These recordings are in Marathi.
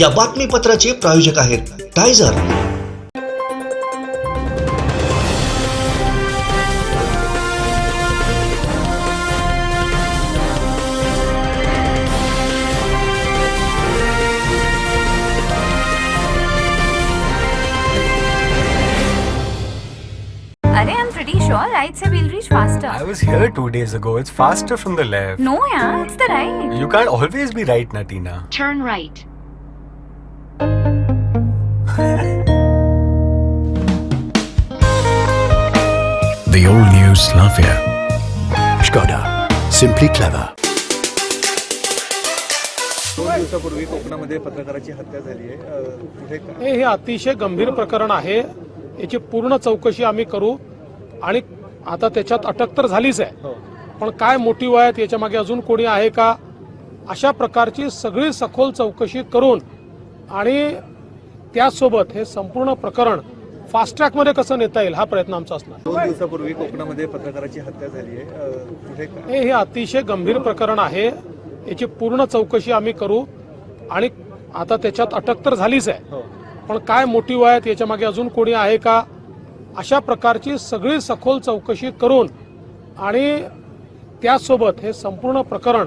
या बातमीपत्राचे प्रायोजक आहेत टायझर। I'm pretty sure right say we'll reach faster. I was here 2 days ago. It's faster from the left. No, yeah, it's the right. You can't always be right, Natina. Turn right. The all-new Slavia. Skoda. Simply clever. 2 दिवसापूर्वी कोकणामध्ये पत्रकाराची हत्या झाली आहे। हे अतिशय गंभीर प्रकरण आहे। याची पूर्ण चौकशी आम्ही करू आणि आता त्याच्यात अटक तर झालीच आहे, पण काय मोटिव्ह आहेत याच्या मागे अजून कोणी आहे का अशा प्रकारची सगळी सखोल चौकशी करून आणि त्यासोबत हे संपूर्ण प्रकरण फास्ट ट्रॅक मध्ये कसं नेता येईल हा प्रयत्न आमचा असणार। 2 दिवसापूर्वी कोकणामध्ये पत्रकाराची हत्या झाली आहे। हे अतिशय गंभीर प्रकरण आहे। याची पूर्ण चौकशी आम्ही करू आणि आता त्याच्यात अटक तर झालीच आहे, पण काय मोटिव्ह आहेत याच्या मागे अजून कोणी आहे का अशा प्रकारची सगळी सखोल चौकशी करून आणि त्यासोबत हे संपूर्ण प्रकरण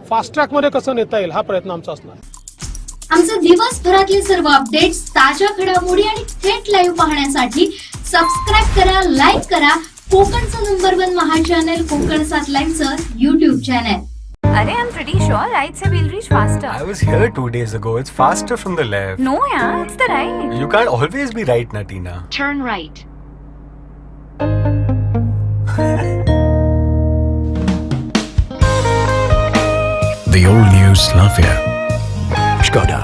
फास्ट ट्रॅक मध्ये कसं नेता येईल हा प्रयत्न आमचा असणार। आमचे दिवसभरातले सर्व अपडेट्स, ताज्या घडामोडी आणि थेट लाईव्ह पाहण्यासाठी सबस्क्राइब करा, लाईक करा कोकणचं नंबर 1 महा चॅनल कोकणसाद लाईव्हचं YouTube channel. I'm pretty sure right say we'll reach faster. I was here 2 days ago. It's faster from the left. No, yeah, it's the right. You can't always be right, Natina. Turn right. The all-new Slavia. Skoda.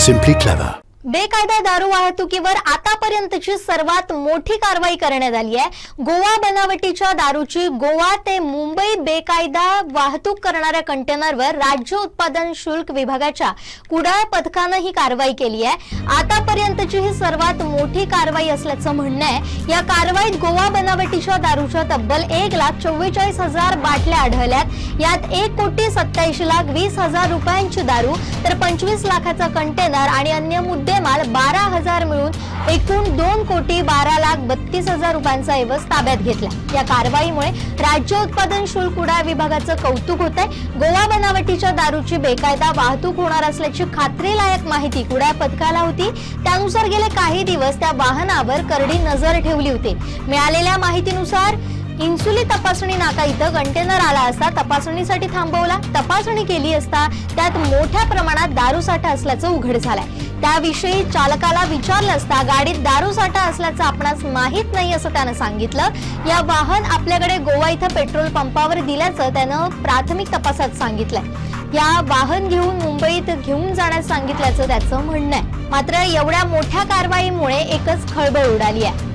Simply clever. बेकायदा दारू वाहतुकीवर आतापर्यंतची सर्वात मोठी कारवाई करण्यात आली आहे। गोवा बनावटीच्या दारूची गोवा ते मुंबई बेकायदा वाहतूक करणाऱ्या कंटेनरवर राज्य उत्पादन शुल्क विभागाच्या कुडाळ पथकानं ही कारवाई केली आहे। आतापर्यंतची ही सर्वात मोठी कारवाई असल्याचं म्हणणं आहे। या कारवाईत गोवा बनावटीच्या दारूच्या तब्बल 1,44,000 बाटल्या आढळल्यात। यात 1,87,20,000 रुपयांची दारू तर 25 लाखाचा कंटेनर आणि अन्य मुद्देमाल 12,000 मिळून एकूण 2,12,32,000 रुपयांचा ऐवज ताब्यात घेतला। या कारवाईमुळे राज्य उत्पादन शुल्क कुडाळ विभागाचं कौतुक होत आहे। गोवा बनावटीच्या दारूची बेकायदा वाहतूक होणार असल्याची खात्रीलायक माहिती कुडाळ पथकाला होती। त्यानुसार गेले काही दिवस त्या वाहनावर करडी नजर ठेवली होती। मिळालेल्या माहितीनुसार इन्सुली तपासणी नाका इथं कंटेनर आला असता तपासणीसाठी थांबवला। तपासणी केली असता त्यात मोठ्या प्रमाणात दारू साठा असल्याचं उघड झालंय। त्याविषयी चालकाला विचारलं असता गाडीत दारू साठा असल्याचं आपणास माहित नाही असं त्यानं सांगितलं। या वाहन आपल्याकडे गोवा इथं पेट्रोल पंपावर दिल्याचं त्यानं प्राथमिक तपासात सांगितलंय। या वाहन घेऊन मुंबईत घेऊन जाण्यास सांगितल्याचं त्याचं म्हणणं आहे। मात्र एवढ्या मोठ्या कारवाईमुळे एकच खळबळ उडाली आहे।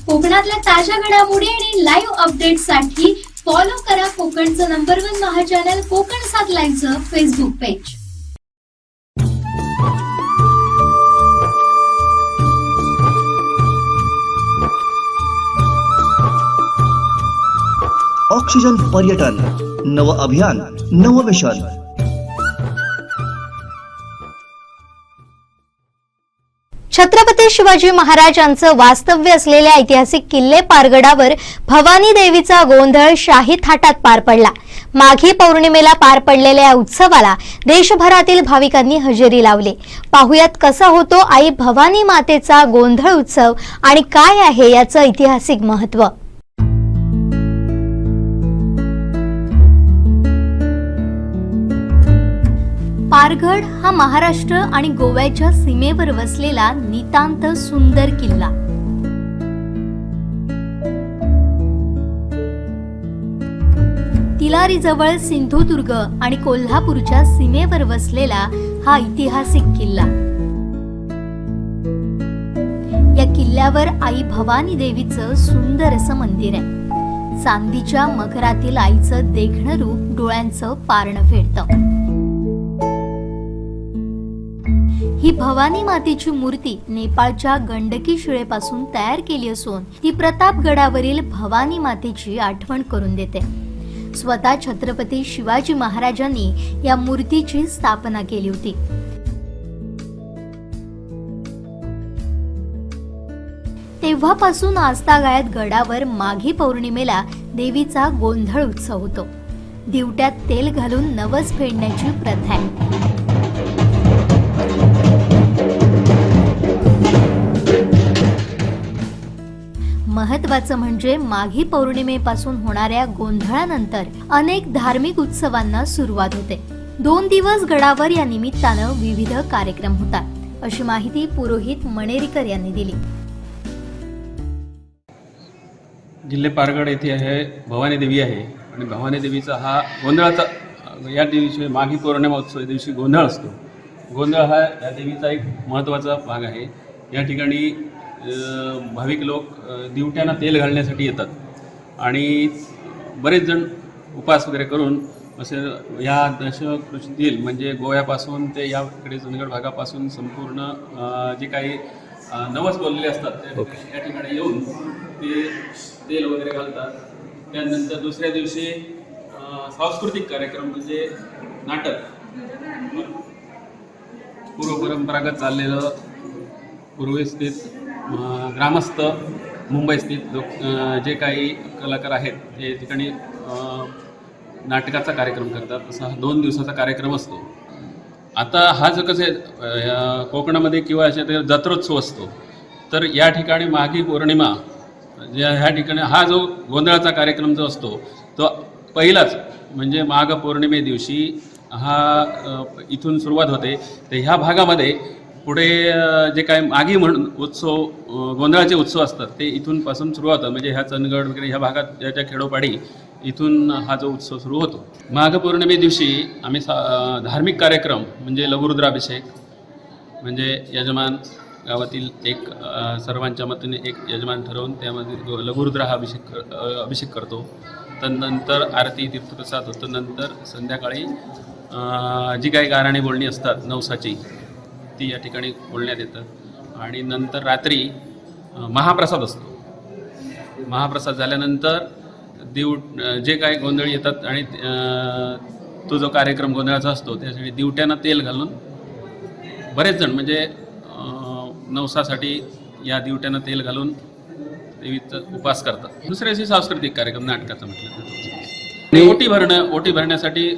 कोकणातल्या ताज्या घडामोडी आणि लाईव्ह अपडेट्ससाठी फॉलो करा कोकणचं नंबर 1 महा channel Kokansad लाईव्हचं Facebook page. Oxygen पर्यटन नव अभियान नव मिशन। छत्रपती शिवाजी महाराजांचं वास्तव्य असलेल्या ऐतिहासिक किल्ले पारगडावर भवानी देवीचा गोंधळ शाही थाटात पार पडला। माघी पौर्णिमेला पार पडलेल्या या उत्सवाला देशभरातील भाविकांनी हजेरी लावली। पाहुयात कसा होतो आई भवानी मातेचा गोंधळ उत्सव आणि काय आहे याचं ऐतिहासिक महत्त्व। पारगड हा महाराष्ट्र आणि गोव्याच्या सीमेवर वसलेला नितांत सुंदर किल्ला। तिलारीजवळ सिंधुदुर्ग आणि कोल्हापूरच्या सीमेवर वसलेला हा ऐतिहासिक किल्ला। या किल्ल्यावर आई भवानी देवीचं सुंदर असं मंदिर आहे। चांदीच्या मकरातील आईचं देखणं रूप डोळ्यांचं पारणं फेडतं। ही भवानी मातेची मूर्ती नेपाळच्या गंडकी शिळेपासून तयार केली असून ती प्रतापगडावरील भवानी मातेची आठवण करून देते। स्वतः छत्रपती शिवाजी महाराजांनी या मूर्तीची स्थापना केली होती। तेव्हापासून आजतागायत गडावर माघी पौर्णिमेला देवीचा गोंधळ उत्सव होतो. दिवट्यात तेल घालून नवस फेडण्याची प्रथा आहे. महत्वाचं म्हणजे माघी पौर्णिमेपासून होणाऱ्या गोंधळानंतर अनेक धार्मिक उत्सवांना सुरुवात होते. 2 दिवस गडावर या निमित्तानं विविध कार्यक्रम होतात, अशी माहिती पुरोहित मणेरीकर यांनी दिली. जिल्हे पारगड येथे आहे भवानी देवी आहे आणि भवानी देवीचा हा गोंधळाचा या दिवशी माघी पौर्णिमा उत्सव या दिवशी गोंधळ असतो. गोंधळ हा या देवीचा एक महत्त्वाचा भाग आहे. या ठिकाणी भाविक लोक दिवट्यांना तेल घालण्यासाठी येतात आणि बरेच जण उपास वगैरे करून असे या दशकृषीतील म्हणजे गोव्यापासून ते याकडे जुनगड भागापासून संपूर्ण जे काही नवस बोललेले असतात त्या ठिकाणी येऊन ते तेल वगैरे घालतात. त्यानंतर दुसऱ्या दिवशी सांस्कृतिक कार्यक्रम म्हणजे नाटक, पूर्वपरंपरागत चाललेलं पूर्वेस्थित ग्रामस्थ मुंबई स्थित लोक जे काही कलाकार आहेत ते ठिकाणी नाटकाचा कार्यक्रम करतात. असा हा 2 दिवसाचा कार्यक्रम असतो. आता हा जो कसं आहे कोकणामध्ये किंवा अशा ते जत्रोत्सव असतो, तर या ठिकाणी माघी पौर्णिमा ह्या ठिकाणी हा जो गोंधळाचा कार्यक्रम जो असतो तो पहिलाच म्हणजे माघ पौर्णिमे दिवशी हा इथून सुरुवात होते. तर ह्या भागामध्ये पुढे जे काय माघी म्हणून उत्सव गोंधळाचे उत्सव असतात ते इथून पासून सुरुवात होतात. म्हणजे ह्या चंदगड वगैरे ह्या भागात ज्या खेडोपाडी इथून हा जो उत्सव सुरू होतो. माघ पौर्णिमे दिवशी आम्ही धार्मिक कार्यक्रम म्हणजे लघुरुद्राभिषेक म्हणजे यजमान गावातील एक सर्वांच्या मताने एक यजमान ठरवून त्यामध्ये लघुरुद्र हा अभिषेक करतो. तदनंतर आरती तीर्थप्रसाद होतं. नंतर संध्याकाळी जी काही गाराणी बोलणी असतात नवसाची ती या ठिकाणी बोलण्यात येतं आणि नंतर रात्री महाप्रसाद असतो. महाप्रसाद झाल्यानंतर जे काही गोंधळी येतात आणि तो जो कार्यक्रम गोंधळाचा असतो त्यासाठी दिवट्यांना तेल घालून बरेच जण म्हणजे नवसासाठी या दिवट्यांना तेल घालून देवीचा उपास करतात. दुसऱ्या दिवशी सांस्कृतिक कार्यक्रम नाटकाचा म्हटलं तर ओटी भरण्यासाठी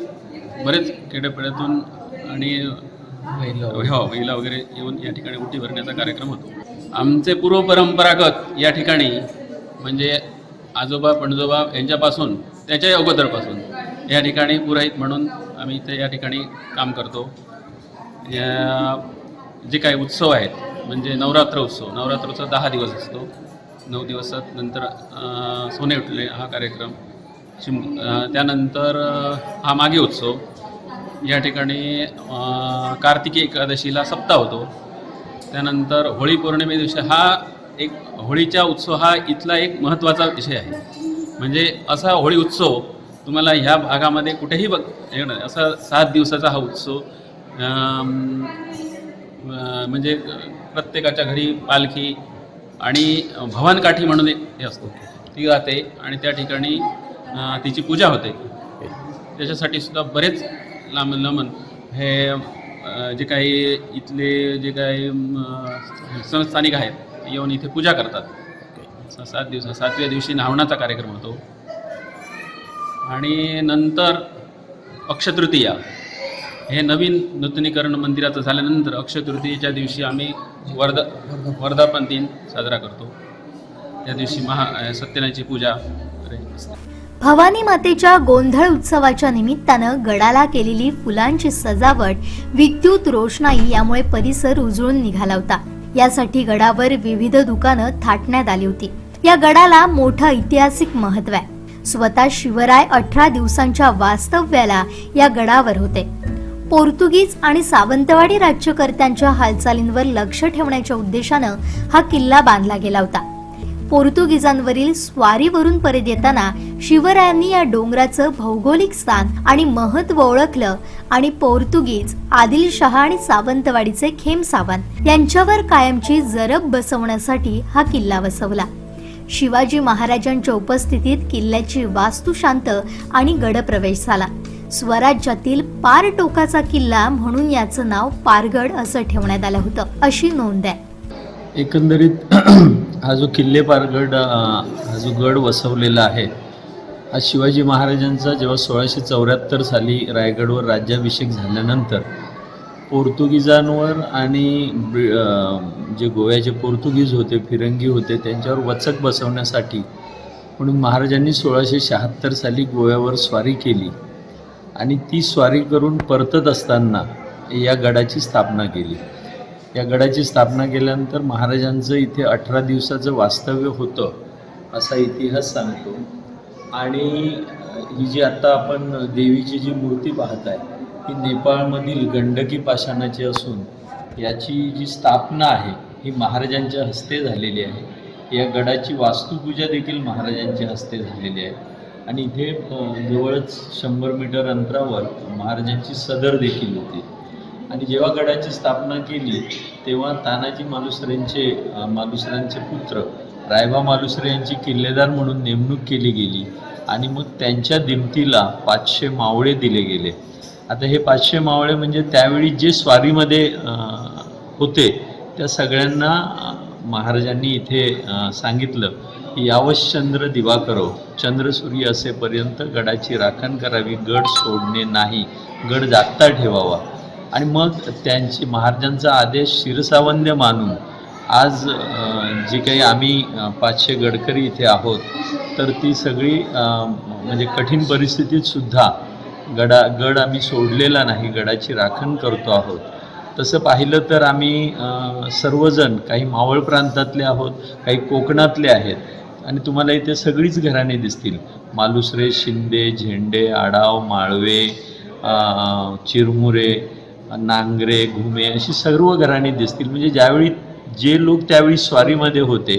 बरेच खेड्यापाड्यातून आणि महिला वगैरे येऊन या ठिकाणी ओटी भरण्याचा कार्यक्रम होतो. आमचे पूर्वपरंपरागत या ठिकाणी म्हणजे आजोबा पणजोबा यांच्यापासून त्याच्या अगोदरपासून या ठिकाणी पुरोहित म्हणून आम्ही इथे या ठिकाणी काम करतो. जे काही उत्सव आहेत म्हणजे नवरात्रोत्सव 10 दिवस असतो. 9 दिवसात नंतर सोने उठले हा कार्यक्रम त्यानंतर हा माघी उत्सव या ठिकाणी कार्तिकी एकादशीला सप्ताह होतो. त्यानंतर होळी पौर्णिमे दिवशी हा एक होळीचा उत्सव हा इथला एक महत्त्वाचा विषय आहे. म्हणजे असा होळी उत्सव तुम्हाला ह्या भागामध्ये कुठेही असा 7 दिवसाचा हा उत्सव म्हणजे प्रत्येकाच्या घरी पालखी आणि भवानकाठी म्हणून एक हे असतो ती जाते आणि त्या ठिकाणी तिची पूजा होते. त्याच्यासाठी सुद्धा बरेच लांबून हे जे काही इथले जे काही संस्थानिक आहेत येऊन इथे पूजा करतात. 7 दिवस 7व्या दिवशी न्हावणाचा कार्यक्रम होतो आणि नंतर अक्षयतृतीया हे नवीन नूतनीकरण मंदिराचं झाल्यानंतर अक्षयतृतीयेच्या दिवशी आम्ही वर्धापन दिन साजरा करतो. त्या दिवशी सत्यनारायणाची पूजा असते. भवानी मातेच्या गोंधळ उत्सवाच्या निमित्तानं गडाला केलेली फुलांची सजावट, विद्युत रोषणाई यामुळे परिसर उजळून निघाला होता. यासाठी गडावर विविध दुकानं थाटण्यात आली होती. या गडाला मोठं ऐतिहासिक महत्त्व आहे. स्वतः शिवराय 18 दिवसांच्या वास्तव्याला या गडावर होते. पोर्तुगीज आणि सावंतवाडी राज्यकर्त्यांच्या हालचालींवर लक्ष ठेवण्याच्या उद्देशानं हा किल्ला बांधला गेला होता. पोर्तुगीजांवरील स्वारीवरून परत येताना शिवरायांनी या डोंगराचं भौगोलिक स्थान आणि महत्त्व ओळखलं आणि पोर्तुगीज, आदिलशहा आणि सावंतवाडीचे खेमसावंत यांच्यावर कायमची जरब बसवण्यासाठी हा किल्ला वसवला. शिवाजी महाराजांच्या उपस्थितीत किल्ल्याची वास्तू शांत आणि गडप्रवेश झाला. स्वराज्यातील पार टोकाचा किल्ला म्हणून याचं नाव पारगड असं ठेवण्यात आलं होतं, अशी नोंद आहे. एकंदरीत हा जो किल्ले पारगड हा जो गड वसवलेला आहे, हा शिवाजी महाराजांचा जेव्हा 1674 साली रायगडवर राज्याभिषेक झाल्यानंतर पोर्तुगीजांवर आणि जे गोव्याचे पोर्तुगीज होते, फिरंगी होते, त्यांच्यावर वचक बसवण्यासाठी म्हणून महाराजांनी 1676 साली गोव्यावर स्वारी केली आणि ती स्वारी करून परतत असताना या गडाची स्थापना केली. या गडाची स्थापना केल्यानंतर महाराजांचं इथे 18 दिवसाचं वास्तव्य होतं असा इतिहास सांगतो. आणि ही जी आत्ता आपण देवीची जी मूर्ती पाहत आहे ही नेपाळमधील गंडकी पाषाणाची असून याची जी स्थापना आहे ही महाराजांच्या हस्ते झालेली आहे. या गडाची वास्तुपूजा देखील महाराजांच्या हस्ते झालेली आहे. आणि इथे जवळच 100 मीटर अंतरावर महाराजांची सदर देखील होती. आणि जेव्हा गडाची स्थापना केली तेव्हा तानाजी मालुसरेंचे पुत्र रायबा मालुसरे यांची किल्लेदार म्हणून नेमणूक केली गेली आणि मग त्यांच्या दिमतीला 500 मावळे दिले गेले. आता हे 500 मावळे म्हणजे त्यावेळी जे स्वारीमध्ये होते त्या सगळ्यांना महाराजांनी इथे सांगितलं की यावश्चंद्र दिवाकरो, चंद्रसूर्य असेपर्यंत गडाची राखण करावी, गड सोडणे नाही, गड जागता ठेवावा. आणि मग त्यांची महाराजांचा आदेश शिरसावंद्य मानून आज जी काही आम्ही 500 गडकरी इथे आहोत तर ती सगळी म्हणजे कठीण परिस्थितीत सुद्धा गड आम्ही सोडलेला नाही, गडाची राखण करतो आहोत. तसं पाहिलं तर आम्ही सर्वजण काही मावळ प्रांतातले आहोत, काही कोकणातले आहेत आणि तुम्हाला इथे सगळीच घराणे दिसतील. मालुसरे, शिंदे, झेंडे, आडाव, माळवे, चिरमुरे, नांगरे, घुमे अशी सर्व घराणे दिसतील. म्हणजे ज्यावेळी जे लोक त्यावेळी स्वारीमध्ये होते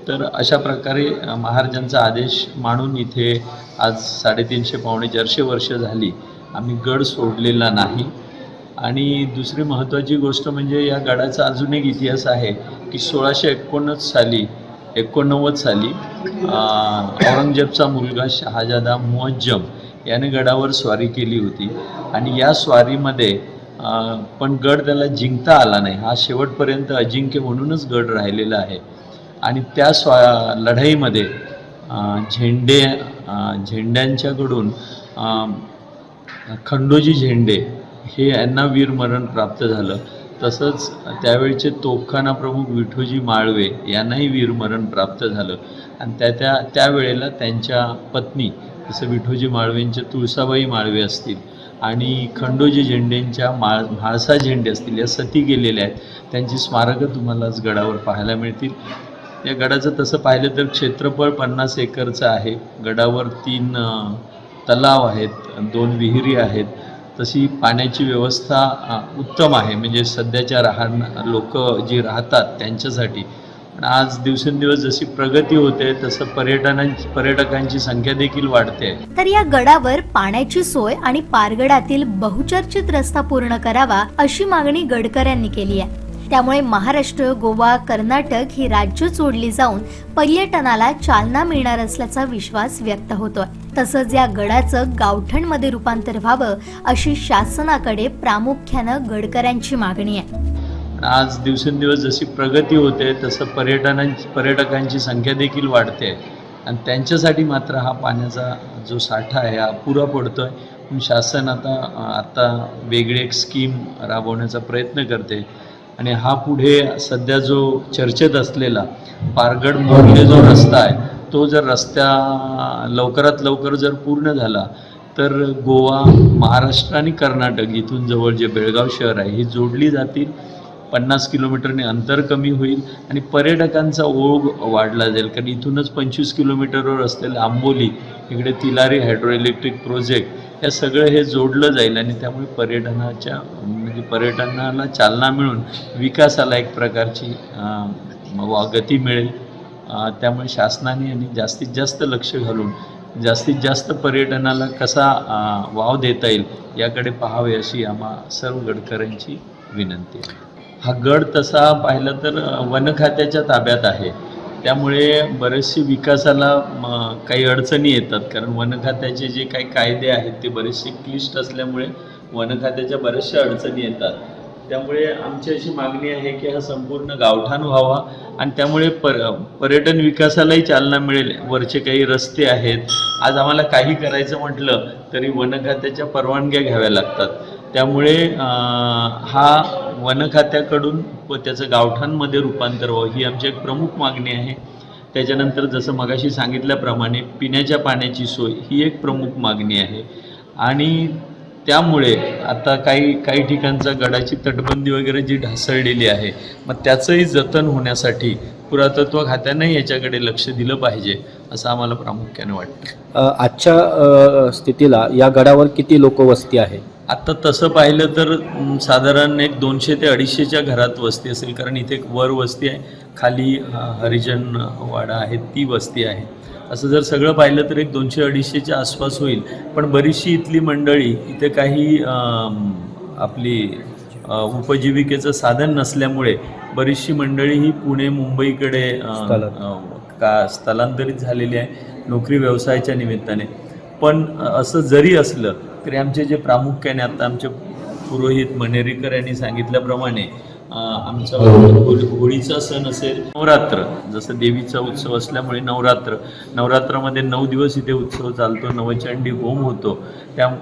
तर अशा प्रकारे महाराजांचा आदेश मानून इथे आज 350-400 वर्ष झाली आम्ही गड सोडलेला नाही. आणि दुसरी महत्त्वाची गोष्ट म्हणजे या गडाचा अजून एक इतिहास आहे की 1689 साली औरंगजेबचा मुलगा शहाजादा मुअज्जम याने गडावर स्वारी केली होती आणि या स्वारीमध्ये पण गड त्याला जिंकता आला नाही. हा शेवटपर्यंत अजिंक्य म्हणूनच गड राहिलेला आहे. आणि त्या लढाईमध्ये झेंड्यांच्याकडून खंडोजी झेंडे हे यांना वीरमरण प्राप्त झालं. तसंच त्यावेळचे तोफखाना प्रमुख विठोजी माळवे यांनाही वीरमरण प्राप्त झालं. आणि त्यावेळेला त्यांच्या पत्नी जसं विठोजी माळवेंच्या तुळसाबाई माळवे असतील आणि खंडोजी झेंडेंच्या म्हाळसा झेंडे असतील, या सती गेलेल्या आहेत. त्यांची स्मारकं तुम्हाला आज गडावर पाहायला मिळतील. या गडाचं तसं पाहिलं तर क्षेत्रफळ 50 एकरचं आहे. गडावर 3 तलाव आहेत, 2 विहिरी आहेत. तशी पाण्याची व्यवस्था उत्तम आहे, म्हणजे सध्याच्या लोक जी राहतात त्यांच्यासाठी. पण आज दिवसेंदिवस जशी प्रगती होते तसं पर्यटकांची संख्या देखील वाढते. तर या गडावर पाण्याची सोय आणि पारगडातील बहुचर्चित रस्ता पूर्ण करावा अशी मागणी गडकऱ्यांनी केली आहे. त्यामुळे महाराष्ट्र, गोवा, कर्नाटक ही राज्य जोडली जाऊन पर्यटनाला चालना मिळणार असल्याचा विश्वास व्यक्त होतोय. तसंच या गडाचं गावठणमध्ये रूपांतर व्हावं अशी शासनाकडे प्रामुख्यानं गडकऱ्यांची मागणी आहे. आज दिवसेंदिवस जशी प्रगती होते तसं पर्यटकांची संख्या देखील वाढते आणि त्यांच्यासाठी मात्र हा पाण्याचा जो साठा आहे हा पुरा पडतोय. पण शासन आता वेगळी एक स्कीम राबवण्याचा प्रयत्न करते आणि हा पुढे सध्या जो चर्चेत असलेला पारगड मोर्ले जो रस्ता आहे तो जर लवकरात लवकर जर पूर्ण झाला तर गोवा, महाराष्ट्र आणि कर्नाटक इथून जवळ जे बेळगाव शहर आहे ही जोडली जातील. 50 किलोमीटरने अंतर कमी होईल आणि पर्यटकांचा ओघ वाढला जाईल. कारण इथूनच 25 किलोमीटरवर असलेलं आंबोली, इकडे तिलारी हायड्रो इलेक्ट्रिक प्रोजेक्ट, या सगळं हे जोडलं जाईल आणि त्यामुळे पर्यटनाला चालना मिळून विकासाला एक प्रकारची गती मिळेल. त्यामुळे शासनाने आणि जास्तीत जास्त लक्ष घालून जास्तीत जास्त पर्यटनाला कसा वाव देता येईल याकडे पाहावे अशी आम्हा सर्व गडकऱ्यांची विनंती आहे. हा गड तसा पाहिला तर वन खात्याच्या ताब्यात आहे, त्यामुळे बरेचसे विकासाला काही अडचणी येतात. कारण वन खात्याचे जे काही कायदे आहेत ते बरेचसे क्लिष्ट असल्यामुळे वन खात्याच्या बऱ्याचशा अडचणी येतात. त्यामुळे आमची अशी मागणी आहे की हा संपूर्ण गावठाण व्हावा आणि त्यामुळे पर्यटन विकासालाही चालना मिळेल. वरचे काही रस्ते आहेत, आज आम्हाला काही करायचं म्हटलं तरी वन खात्याच्या परवानग्या घ्याव्या लागतात. त्यामुळे हा वन खात्याकडून त्याचं गावठाणमध्ये रूपांतर व्हावं ही आमची एक प्रमुख मागणी आहे. त्याच्यानंतर जसं मगाशी सांगितल्याप्रमाणे पिण्याच्या पाण्याची सोय ही एक प्रमुख मागणी आहे. आणि त्यामुळे आता काही ठिकाणचा गडाची तटबंदी वगैरे जी ढासळलेली आहे, मग त्याचंही जतन होण्यासाठी पुरातत्व खात्याने याच्याकडे लक्ष दिलं पाहिजे असं आम्हाला प्रामुख्याने वाटतं. आजच्या स्थितीला या गडावर किती लोक वस्ती आहे? आत्ता तसं पाहिलं तर साधारण एक 200 ते 250च्या घरात वस्ती असेल, कारण इथे एक वर वस्ती आहे, खाली हरिजन वाडा आहे ती वस्ती आहे. असं जर सगळं पाहिलं तर एक 200-250च्या आसपास होईल. पण बरीचशी इथली मंडळी इथे काही आपली उपजीविकेचं साधन नसल्यामुळे बरीचशी मंडळी ही पुणे मुंबईकडे स्थलांतरित झालेली आहे नोकरी व्यवसायाच्या निमित्ताने. पण असं जरी असलं तरी आमचे जे प्रामुख्याने आता आमचे पुरोहित मनेरीकर यांनी सांगितल्याप्रमाणे आमचा होळीचा सण असेल, नवरात्र जसं देवीचा उत्सव असल्यामुळे नवरात्रामध्ये 9 दिवस इथे उत्सव चालतो, नवचंडी होम होतो.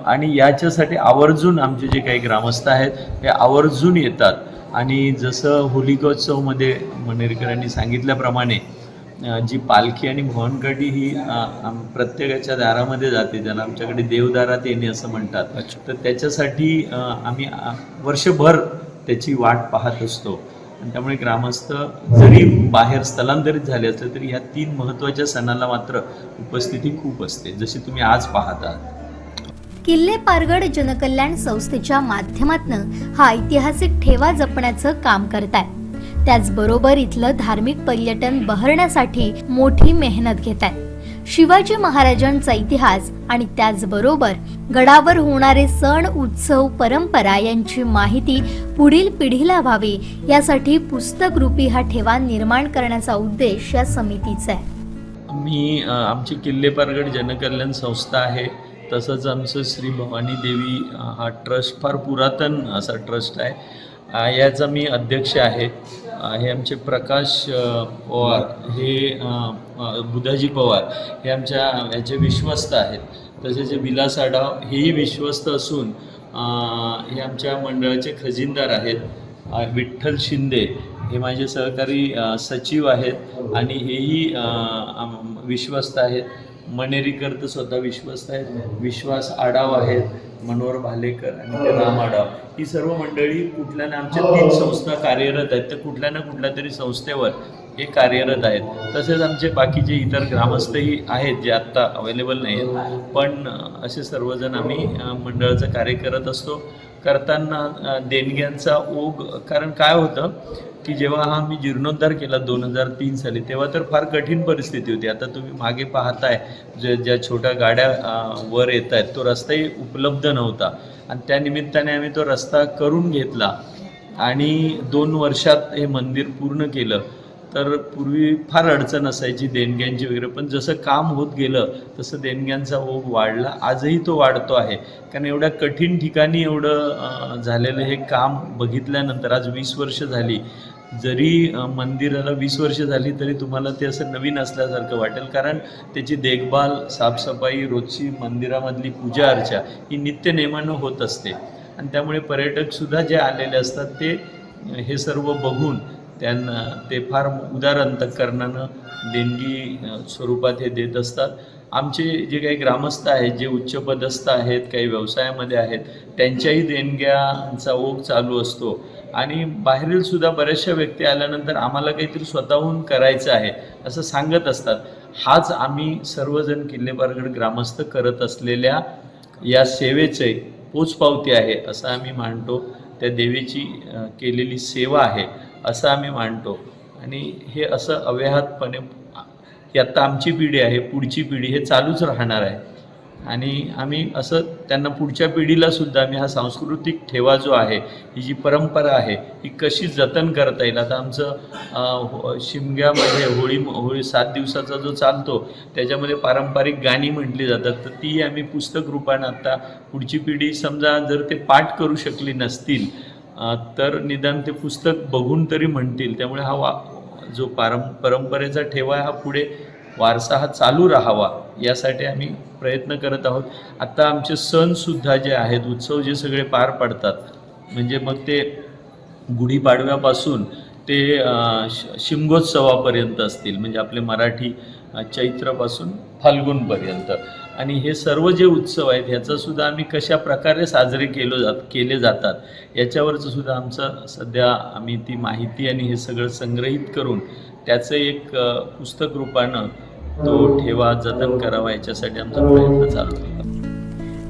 आणि याच्यासाठी आवर्जून आमचे जे काही ग्रामस्थ आहेत हे आवर्जून येतात. आणि जसं होलिकोत्सवमध्ये मनेरकरांनी सांगितल्याप्रमाणे जी पालखी आणि भवनकाठी ही प्रत्येकाच्या दारामध्ये जाते, ज्यांना आमच्याकडे देवदारात येणे असं म्हणतात. तर त्याच्यासाठी आम्ही वर्षभर त्याची वाट पाहत असतो. आणि त्यामुळे ग्रामस्थ जरी बाहेर स्थलांतरित झाले असले तरी ह्या 3 महत्त्वाच्या सणाला मात्र उपस्थिती खूप असते, जशी तुम्ही आज पाहत आहात. किल्ले पारगड जनकल्याण संस्थेच्या माध्यमातून हा ऐतिहासिक ठेवा जपण्याचं काम करताय. त्याचबरोबर इथलं धार्मिक पर्यटन बहरण्यासाठी मोठी मेहनत घेत आहेत. शिवाजी महाराजांचा इतिहास आणि त्याचबरोबर गडावर होणारे सण उत्सव परंपरा यांची माहिती पुढील पिढीला व्हावी यासाठी पुस्तक रूपी हा ठेवा निर्माण करण्याचा उद्देश या समितीचा आहे. आमची किल्ले पारगड जनकल्याण संस्था आहे, तसंच आमचं श्री भवानी देवी हा ट्रस्ट फार पुरातन असा ट्रस्ट आहे. याचा मी अध्यक्ष आहे. हे आमचे प्रकाश पवार, हे बुधाजी पवार हे याचे विश्वस्त आहेत. तसेच विलास आडाव हेही विश्वस्त असून हे आमच्या मंडळाचे खजिनदार आहेत. विठ्ठल शिंदे हे माझे सहकारी सचिव आहेत आणि हेही विश्वस्त आहेत. मनेरीकर तर स्वतः विश्वस्त आहेत. विश्वास आडाव आहेत, मनोहर भालेकर आणि राम आडाव. ही सर्व मंडळी कुठल्या ना आमच्या 3 संस्था कार्यरत आहेत, तर कुठल्या ना कुठल्या तरी संस्थेवर हे कार्यरत आहेत. तसेच आमचे बाकीचे इतर ग्रामस्थही आहेत जे आत्ता अवेलेबल नाही आहेत. पण असे सर्वजण आम्ही मंडळाचं कार्य करत असतो. करताना देणग्यांचा ओघ, कारण काय होतं की जेव्हा हा मी जीर्णोद्धार केला 2003 साली, तेव्हा तर फार कठीण परिस्थिती होती. आता तुम्ही मागे पाहताय ज्या छोट्या गाड्या वर येत आहेत तो रस्ताही उपलब्ध नव्हता आणि त्या निमित्ताने आम्ही तो रस्ता करून घेतला आणि 2 वर्षात हे मंदिर पूर्ण केलं. तर पूर्वी फार अडचण असायची देणग्यांची वगैरे, पण जसं काम होत गेलं तसं देणग्यांचा ओघ वाढला. आजही तो वाढतो आहे, कारण एवढ्या कठीण ठिकाणी एवढं झालेलं हे काम बघितल्यानंतर आज 20 वर्ष झाली. जरी मंदिराला 20 वर्ष झाली तरी तुम्हाला ते असं नवीन असल्यासारखं वाटेल, कारण त्याची देखभाल, साफसफाई, रोजची मंदिरामधली पूजा अर्चा ही नित्यनेमानं होत असते. आणि त्यामुळे पर्यटकसुद्धा जे आलेले असतात ते हे सर्व बघून त्यांना ते फार उदार अंतःकरणानं देणगी स्वरूपात हे देत असतात. आमचे जे काही ग्रामस्थ आहेत, जे उच्चपदस्थ आहेत, काही व्यवसायामध्ये आहेत, त्यांच्याही देणग्यांचा ओघ चालू असतो. आणि बाहेरील सुद्धा बऱ्याचशा व्यक्ती आल्यानंतर आम्हाला काहीतरी स्वतःहून करायचं आहे असं सांगत असतात. हाच आम्ही सर्वजण किल्ले पारगड ग्रामस्थ करत असलेल्या या सेवेचे पोचपावती आहे असं आम्ही मानतो. त्या देवीची केलेली सेवा आहे असं आम्ही मानतो. आणि हे असं अव्याहतपणे ही आत्ता आमची पिढी आहे, पुढची पिढी हे चालूच राहणार आहे. आणि आम्ही असं त्यांना पुढच्या पिढीलासुद्धा आम्ही हा सांस्कृतिक ठेवा जो आहे, ही जी परंपरा आहे ही कशी जतन करता येईल. आता आमचं शिमग्यामध्ये होळी 7 दिवसाचा जो चालतो त्याच्यामध्ये पारंपरिक गाणी म्हटली जातात, तर ती आम्ही पुस्तक रूपानं आता पुढची पिढी समजा जर ते पाठ करू शकली नसतील तर निदान ते पुस्तक बघून तरी म्हणतील. त्यामुळे हा जो परंपरेचा ठेवा हा पुढे वारसा हा चालू राहावा यासाठी आम्ही प्रयत्न करत आहोत. आता आमचे सणसुद्धा जे आहेत, उत्सव जे सगळे पार पडतात, म्हणजे मग ते गुढीपाडव्यापासून ते शिमगोत्सवापर्यंत असतील, म्हणजे आपले मराठी चैत्रपासून फाल्गुनपर्यंत. आणि हे सर्व जे उत्सव आहेत ह्याचासुद्धा आम्ही कशा प्रकारे साजरे केले जातात याच्यावरचं सुद्धा आमचं सध्या आम्ही ती माहिती आणि हे सगळं संग्रहित करून त्याचं एक पुस्तक रूपानं तो ठेवा जतन करावा याच्यासाठी आमचा प्रयत्न चालू आहे.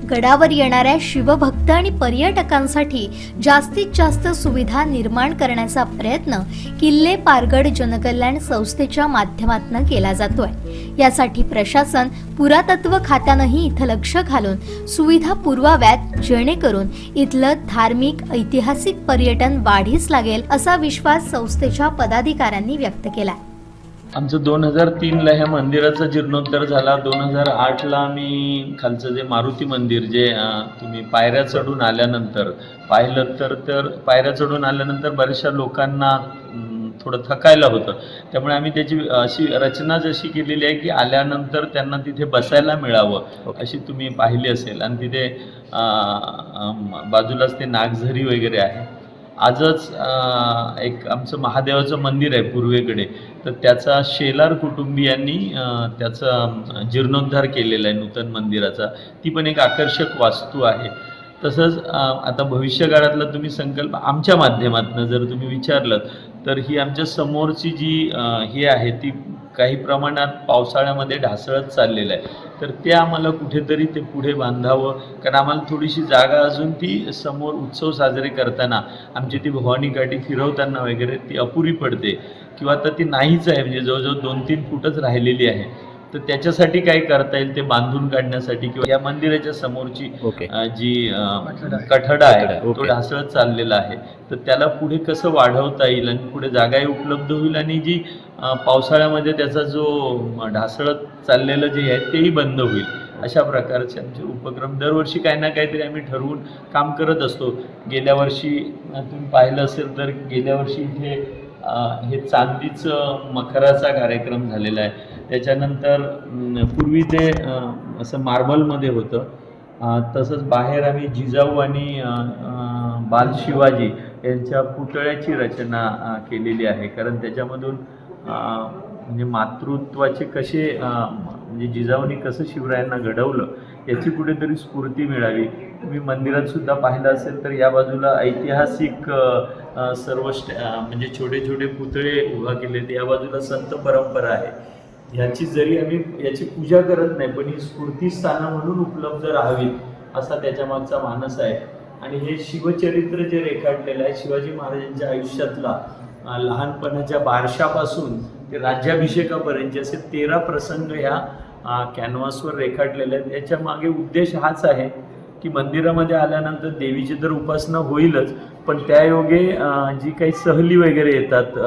गडावर येणाऱ्या शिवभक्त आणि पर्यटकांसाठी जास्तीत जास्त सुविधा निर्माण करण्याचा प्रयत्न किल्ले पारगड जनकल्याण संस्थेच्या माध्यमातून केला जातोय. यासाठी प्रशासन, पुरातत्व खात्यानंही इथं लक्ष घालून सुविधा पुरवाव्यात, जेणेकरून इथलं धार्मिक ऐतिहासिक पर्यटन वाढीस लागेल असा विश्वास संस्थेच्या पदाधिकाऱ्यांनी व्यक्त केला. आमचं 2003ला ह्या मंदिराचा जीर्णोद्धार झाला. 2008ला आम्ही खालचं जे मारुती मंदिर जे तुम्ही पायऱ्या चढून आल्यानंतर पाहिलं तर पायऱ्या चढून आल्यानंतर बऱ्याचशा लोकांना थोडं थकायला होतं. त्यामुळे आम्ही त्याची अशी रचना जशी केलेली आहे की आल्यानंतर त्यांना तिथे बसायला मिळावं अशी तुम्ही पाहिली असेल. आणि तिथे बाजूलाच ते नागझरी वगैरे आहे. आजच एक आमचं महादेवाचं मंदिर आहे पूर्वेकडे, तर त्याचा शेलार कुटुंबियांनी त्याचा जीर्णोद्धार केलेला आहे नूतन मंदिराचा. ती पण एक आकर्षक वास्तू आहे. तसंच आता भविष्यकाळातला तुम्ही संकल्प आमच्या माध्यमातून जर तुम्ही विचारलं तर ही आमच्या समोरची जी ही आहे ती काही प्रमाणात पावसाळ्यामध्ये ढासळत चाललेलं आहे. तर ते आम्हाला कुठेतरी ते पुढे बांधावं, कारण आम्हाला थोडीशी जागा अजून ती समोर उत्सव साजरे करताना आमची ती भवानी काठी फिरवताना वगैरे ती अपुरी पडते किंवा आता ती नाहीच आहे, म्हणजे जवळजवळ 2-3 फूटच राहिलेली आहे. तर त्याच्यासाठी काय करता येईल ते बांधून काढण्यासाठी किंवा या मंदिराच्या समोरची जी कठडा आहे तो ढासळत चाललेला आहे, तर त्याला पुढे कसं वाढवता येईल आणि पुढे जागाही उपलब्ध होईल आणि जी पावसाळ्यामध्ये त्याचा जो ढासळत चाललेलं जे आहे तेही बंद होईल. अशा प्रकारचे आमचे उपक्रम दरवर्षी काही ना काहीतरी आम्ही ठरवून काम करत असतो. गेल्या वर्षी तुम्ही पाहिलं असेल तर गेल्या वर्षी इथे हे चांदीचं मखराचा कार्यक्रम झालेला आहे. त्याच्यानंतर पूर्वी ते असं मार्बलमध्ये होतं. तसंच बाहेर आम्ही जिजाऊ आणि बाल शिवाजी यांच्या पुतळ्याची रचना केलेली आहे, कारण त्याच्यामधून म्हणजे मातृत्वाचे कसे म्हणजे जिजाऊंनी कसं शिवरायांना घडवलं याची कुठेतरी स्फूर्ती मिळावी. तुम्ही मंदिरात सुद्धा पाहिलं असेल तर या बाजूला ऐतिहासिक सर्व म्हणजे छोटे छोटे पुतळे उभा केले. या बाजूला संत परंपरा आहे. ह्याची जरी आम्ही याची पूजा करत नाही पण ही स्फूर्तीस्थानं म्हणून उपलब्ध राहावीत असा त्याच्या मागचा मानस आहे. आणि हे शिवचरित्र जे रेखाटलेलं आहे शिवाजी महाराजांच्या आयुष्यातला लहानपणाच्या बारशापासून ते राज्याभिषेकापर्यंत असे 13 प्रसंग ह्या कॅनव्हासवर रेखाटलेले आहेत. याच्या मागे उद्देश हाच आहे की मंदिरामध्ये आल्यानंतर देवीची तर उपासना होईलच, पण त्यायोगे जी काही सहली वगैरे येतात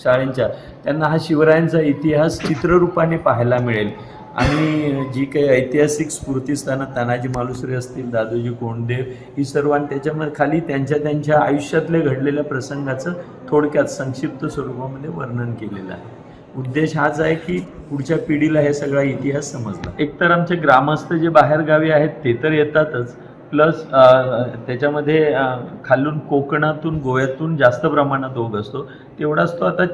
शाळेंच्या त्यांना हा शिवरायांचा इतिहास चित्ररूपाने पाहायला मिळेल. आणि जी काही ऐतिहासिक स्फूर्तीस्थानं तानाजी मालुसरे असतील, दादोजी कोंडदेव ही सर्व, आणि त्याच्यामध्ये खाली त्यांच्या आयुष्यातले घडलेल्या प्रसंगाचं थोडक्यात संक्षिप्त स्वरूपामध्ये वर्णन केलेलं आहे. उद्देश हाच आहे की पुढच्या पिढीला हे सगळा इतिहास समजला. एकतर आमचे ग्रामस्थ जे बाहेरगावी आहेत ते तर येतातच, प्लस त्याच्यामध्ये खालून कोकणातून गोव्यातून जास्त प्रमाणात ओघ असतो. तेवढाच तो आता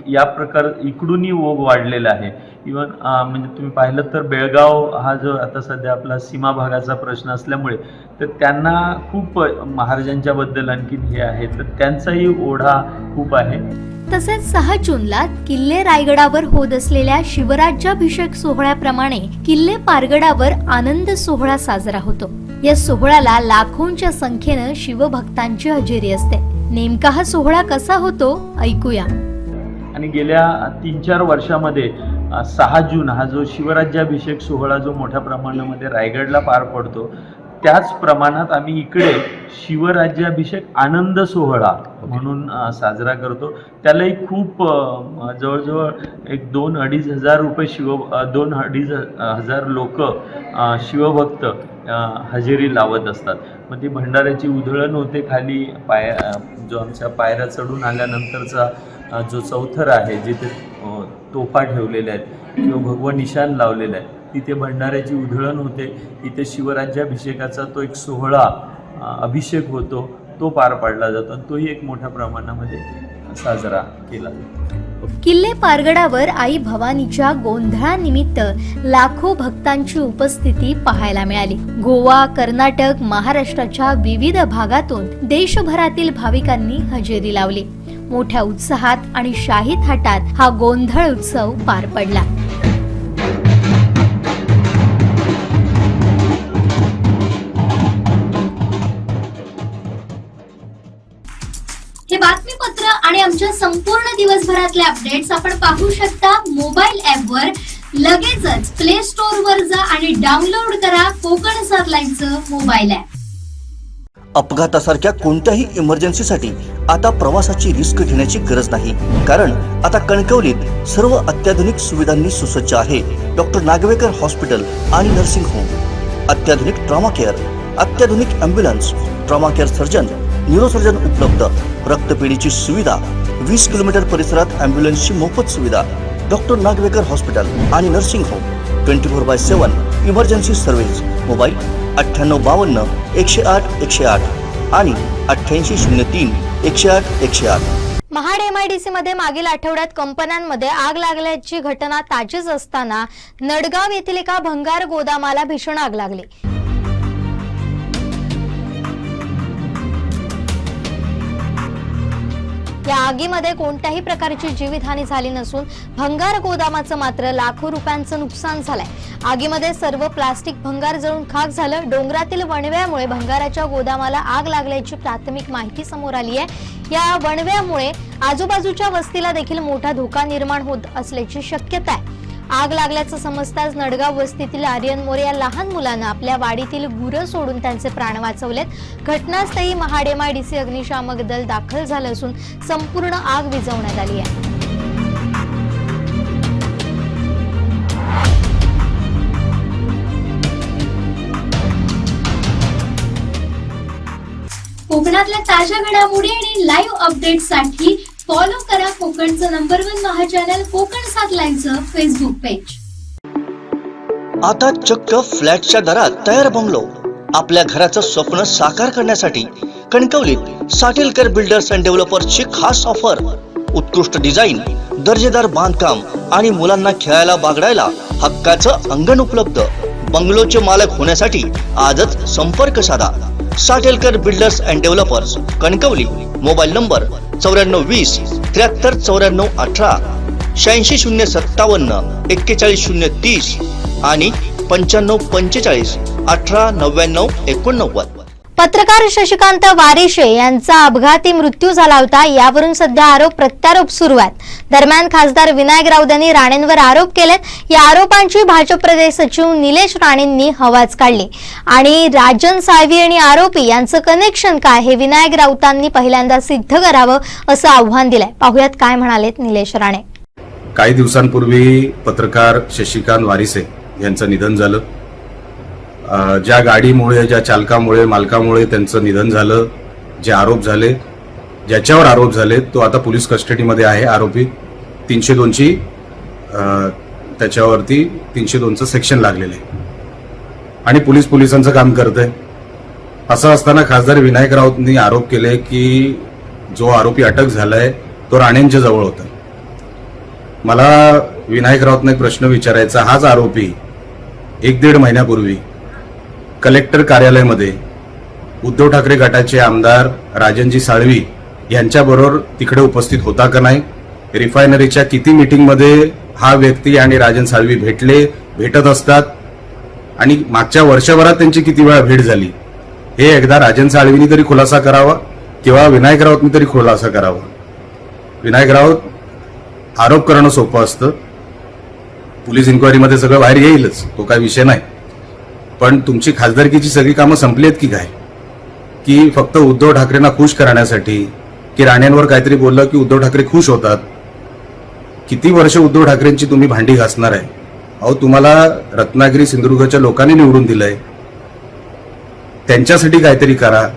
या प्रकार इकडूनही ओघ वाढलेला आहे. इवन म्हणजे तुम्ही पाहिलं तर बेळगाव हा जो आता सध्या आपला सीमा भागाचा प्रश्न असल्यामुळे तर त्यांना खूप महाराजांच्या बद्दल आणखीन हे आहे, तर त्यांचाही ओढा खूप आहे. तसेच 6 जूनला किल्ले रायगडावर होत असलेल्या शिवराज्याभिषेक सोहळ्याप्रमाणे किल्ले पारगडावर आनंद सोहळा साजरा होतो. या सोहळ्याला लाखोंच्या संख्येनं शिवभक्तांची हजेरी असते. नेमका हा सोहळा कसा होतो ऐकूया. आणि गेल्या 3-4 वर्षामध्ये 6 जून हा जो शिवराज्याभिषेक सोहळा जो मोठ्या प्रमाणामध्ये रायगडला पार पडतो, त्याच प्रमाणात आम्ही इकडे शिवराज्याभिषेक आनंद सोहळा म्हणून साजरा करतो. त्यालाही खूप जवळजवळ एक 2-2.5 हजार रुपये 2-2.5 हजार लोक शिवभक्त हजेरी लावत असतात. मग ती भंडाऱ्याची उधळण होते खाली जो आमच्या पायऱ्या चढून आल्यानंतरचा जो चौथर आहे जिथे तोफा ठेवलेल्या आहेत किंवा भगवा निशाण लावलेलं आहे तिथे भंडाऱ्याची उधळण होते. तिथे शिवराज्याभिषेकाचा तो एक सोहळा अभिषेक होतो, तो पार पाडला जातो आणि तोही एक मोठ्या प्रमाणामध्ये साजरा केला जातो. किल्ले पारगडावर आई भवानीच्या गोंधळानिमित्त लाखो भक्तांची उपस्थिती पाहायला मिळाली. गोवा, कर्नाटक, महाराष्ट्राच्या विविध भागातून देशभरातील भाविकांनी हजेरी लावली. मोठ्या उत्साहात आणि शाही थाटात हा गोंधळ उत्सव पार पडला. हे बातमीपत्र आणि आमच्या संपूर्ण दिवसभरातले अपडेट्स आपण पाहू शकता मोबाईल ॲपवर. लगेचच प्ले स्टोअर वर जा आणि डाउनलोड करा कोकणसाद लाईव्हचं मोबाईल ॲप. अपघातासारख्या कोणत्याही इमर्जन्सीसाठी आता प्रवासाची रिस्क घेण्याची गरज नाही, कारण आता कणकवलीत सर्व अत्याधुनिक सुविधांनी सुसज्ज आहे डॉक्टर नागवेकर हॉस्पिटल आणि नर्सिंग होम. अत्याधुनिक ट्रॉमा केअर, अत्याधुनिक ambulance, trauma care surgeon, neurosurgeon उपलब्ध, रक्तपेढीची सुविधा, 20 किलोमीटर परिसरात ॲम्ब्युलन्सची मोफत सुविधा. डॉक्टर नागवेकर हॉस्पिटल आणि nursing home 24/7 emergency service. Mobile 9852 108 108 आणि 8803 108 108. महाड MIDC मध्ये मागील आठवड्यात कंपन्यांमध्ये आग लागल्याची घटना ताजीच असताना नडगाव येथील एका भंगार गोदामाला भीषण आग लागली. या आगीमध्ये कोणत्याही प्रकारची जीवितहानी झाली नसून भंगार गोदामाचं मात्र लाखो रुपयांचं नुकसान झालंय. आगीमध्ये सर्व प्लास्टिक भंगार जळून खाक झालं. डोंगरातील वणव्यामुळे भंगाराच्या गोदामाला आग लागल्याची प्राथमिक माहिती समोर आली आहे. या वणव्यामुळे आजूबाजूच्या वस्तीला देखील मोठा धोका निर्माण होत असल्याची शक्यता आहे. आग लागल्याचं समजताच नडगाव वस्तीतील आर्यन मोरे या लहान मुलानं आपल्या वाडीतील गुरं सोडून त्यांचे प्राण वाचवलेत. घटनास्थळी महाड MIDC अग्निशामक दल दाखल झालं असून संपूर्ण आग विझवण्यात आली आहे. कोकणातल्या ताज्या घडामोडी आणि लाईव्ह अपडेट्ससाठी फॉलो करा कोकणचं नंबर 1 महा चॅनल कोकणसाद लाईव्हचं फेसबुक पेज. आता चक्क फ्लॅटच्या दरात तयार बंगलो. आपल्या घराचं स्वप्न साकार करण्यासाठी कणकवलीत साटेलकर बिल्डर्स अँड डेव्हलपर्सची खास ऑफर. उत्कृष्ट डिझाईन, दर्जेदार बांधकाम आणि मुलांना खेळायला बागडायला हक्काचं अंगण उपलब्ध. बंगलोचे मालक होण्यासाठी आजच संपर्क साधा. Satelkar builders and developers, Kankavli. Mobile number 9420 73 94 18, 86 057 41 030 आणि 95 45 18 99 89. पत्रकार शशिकांत वारिशे यांचा अपघाती मृत्यू झाला होता. यावरून सध्या आरोप प्रत्यारोप सुरू आहेत. दरम्यान खासदार विनायक राऊत यांनी राणेंवर आरोप केलेत. या आरोपांची भाजप प्रदेश सचिव निलेश राणेंनी हवाच काढली आणि राजन साळवी आणि आरोपी यांचं कनेक्शन काय हे विनायक राऊतांनी पहिल्यांदा सिद्ध करावं असं आव्हान दिलंय. पाहुयात काय म्हणालेत निलेश राणे. काही दिवसांपूर्वी पत्रकार शशिकांत वारिसे यांचं निधन झालं. ज्या गाडीमुळे, ज्या चालकामुळे, मालकामुळे त्यांचं निधन झालं, जे आरोप झाले, ज्याच्यावर आरोप झाले तो आता पोलीस कस्टडीमध्ये आहे. आरोपी 302ची त्याच्यावरती 302चं सेक्शन लागलेलं आहे आणि पोलिसांचं काम करत आहे. असं असताना खासदार विनायक राऊतांनी आरोप केले की जो आरोपी अटक झालाय तो राणेंच्या जवळ होता. मला विनायक राऊतांना एक प्रश्न विचारायचा. हाच आरोपी 1-1.5 महिन्यापूर्वी कलेक्टर कार्यालयामध्ये उद्धव ठाकरे गटाचे आमदार राजनजी साळवी यांच्याबरोबर तिकडे उपस्थित होता का नाही? रिफायनरीच्या किती मीटिंगमध्ये हा व्यक्ती आणि राजन साळवी भेटत असतात आणि मागच्या वर्षभरात त्यांची किती वेळा भेट झाली हे एकदा राजन साळवींनी तरी खुलासा करावा किंवा विनायक राऊतांनी तरी खुलासा करावा. विनायक राऊत आरोप करणं सोपं असतं. पोलीस इन्क्वायरीमध्ये सगळं बाहेर येईलच, तो काय विषय नाही. पण तुमची खासदारकीची सगळी कामं संपली आहेत की काय? की फक्त उद्धव ठाकरेंना खुश करण्यासाठी, की राणेंवर काहीतरी बोललं की उद्धव ठाकरे खुश होतात? किती वर्ष उद्धव ठाकरेंची तुम्ही भांडी घासणार आहे? अहो, तुम्हाला रत्नागिरी सिंधुदुर्गच्या लोकांनी निवडून दिलंय. त्यांच्यासाठी काहीतरी करा.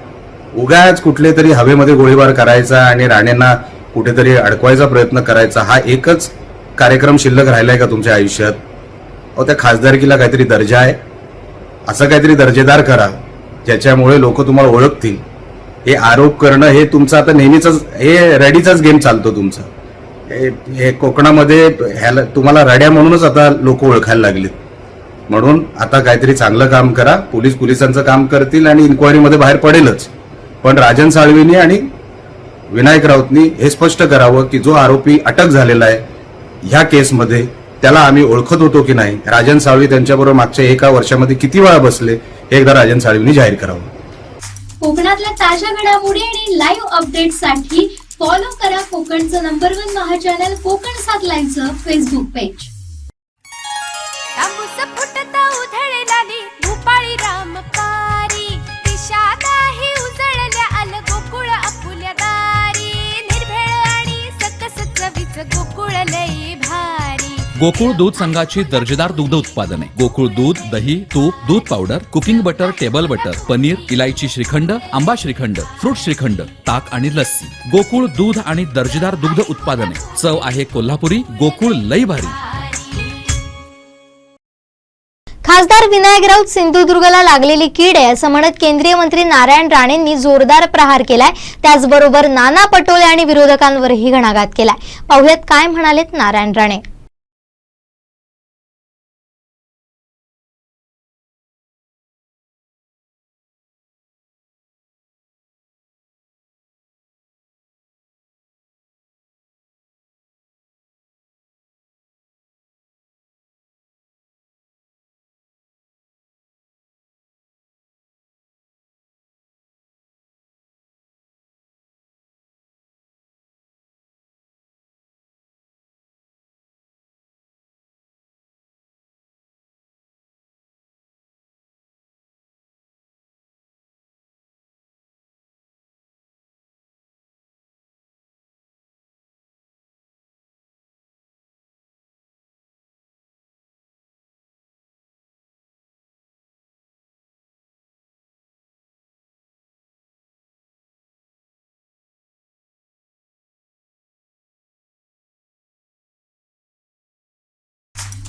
उगाच कुठले तरी हवेमध्ये गोळीबार करायचा आणि राणेंना कुठेतरी अडकवायचा प्रयत्न करायचा, हा एकच कार्यक्रम शिल्लक राहिलाय का तुमच्या आयुष्यात? अहो, त्या खासदारकीला काहीतरी दर्जा आहे, असं काहीतरी दर्जेदार करा ज्याच्यामुळे लोक तुम्हाला ओळखतील. हे आरोप करणं हे तुमचं आता नेहमीच हे रडीचाच गेम चालतो तुमचा. हे कोकणामध्ये ह्याला तुम्हाला रड्या म्हणूनच आता लोक ओळखायला लागलेत. म्हणून आता काहीतरी चांगलं काम करा. पोलिसांचं काम करतील आणि इन्क्वायरीमध्ये बाहेर पडेलच. पण राजन साळवींनी आणि विनायक राऊतनी हे स्पष्ट करावं की जो आरोपी अटक झालेला आहे ह्या केसमध्ये त्याला आम्ही ओळखत होतो की नाही. राजन साळवी त्यांच्याबरोबर मागच्या 1 वर्षामध्ये किती वेळा बसले हे एकदा राजन साळवींनी जाहीर करावं. कोकणातल्या ताज्या घडामोडी आणि लाईव्ह अपडेट्ससाठी फॉलो करा कोकणचं नंबर 1 महा चॅनल कोकणसाद लाईव्हचं फेसबुक पेज. फुटता उधळलेली भूपाळी रामपारी दिशादाही उजळल्या आल गोकुळ आपुल्या दारी निर्भेळ आणि सकस चवीच गोकुळ लई भारी. गोकुळ दूध संघाची दर्जेदार दुग्ध उत्पादने गोकुळ दूध, दही, तूप, दूध powder, cooking butter, table butter, paneer, इलायची श्रीखंड, आंबा श्रीखंड, फ्रूट श्रीखंड, ताक आणि लस्सी. गोकुळ दूध आणि दर्जेदार दुग्ध उत्पादने. चव आहे कोल्हापुरी. गोकुळ लई भारी. खासदार विनायक राऊत सिंधुदुर्गला लागलेली कीड आहे असं म्हणत केंद्रीय मंत्री नारायण राणेंनी जोरदार प्रहार केलाय. त्याचबरोबर नाना पटोले आणि विरोधकांवरही घणाघात केलाय. पाहुयात काय म्हणालेत नारायण राणे.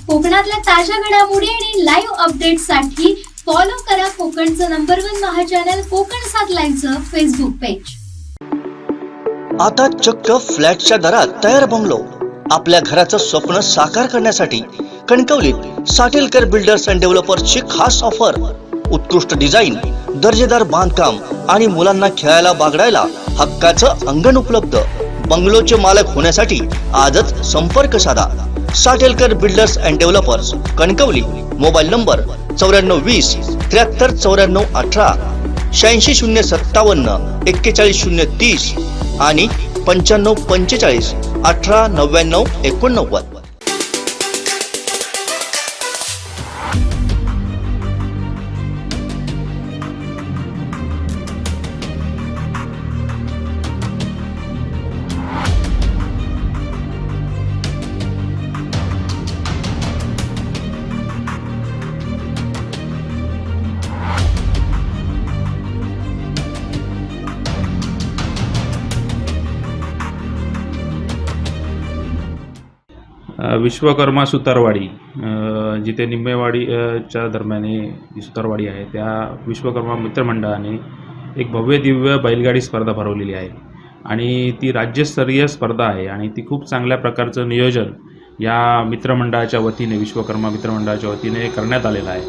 कोकणातल्या ताज्या घडामोडी आणि लाईव्ह अपडेट्ससाठी फॉलो करा कोकणचं नंबर 1 महा चॅनल कोकणसाद लाईव्हचं फेसबुक पेज. आता चक्क फ्लॅटच्या दरात तयार बंगलो. आपल्या घराचं स्वप्न साकार करण्यासाठी कणकवलीत साटेलकर बिल्डर्स अँड डेव्हलपर्सची खास ऑफर. उत्कृष्ट डिझाईन, दर्जेदार बांधकाम आणि मुलांना खेळायला बागडायला हक्काचं अंगण उपलब्ध. बंगलोचे मालक होण्यासाठी आजच संपर्क साधा. Satelkar builders and developers, Kankavli. Mobile number 9420 73 94 18, 86 057 41 030 आणि 95 45 18 99 89. विश्वकर्मा सुतारवाडी, जिथे निंबेवाडीच्या दरम्यान जी सुतारवाडी आहे त्या विश्वकर्मा मित्रमंडळाने एक भव्य दिव्य बैलगाडी स्पर्धा भरवलेली आहे आणि ती राज्यस्तरीय स्पर्धा आहे आणि ती खूप चांगल्या प्रकारचं नियोजन या मित्रमंडळाच्या वतीने, विश्वकर्मा मित्रमंडळाच्या वतीने करण्यात आलेलं आहे.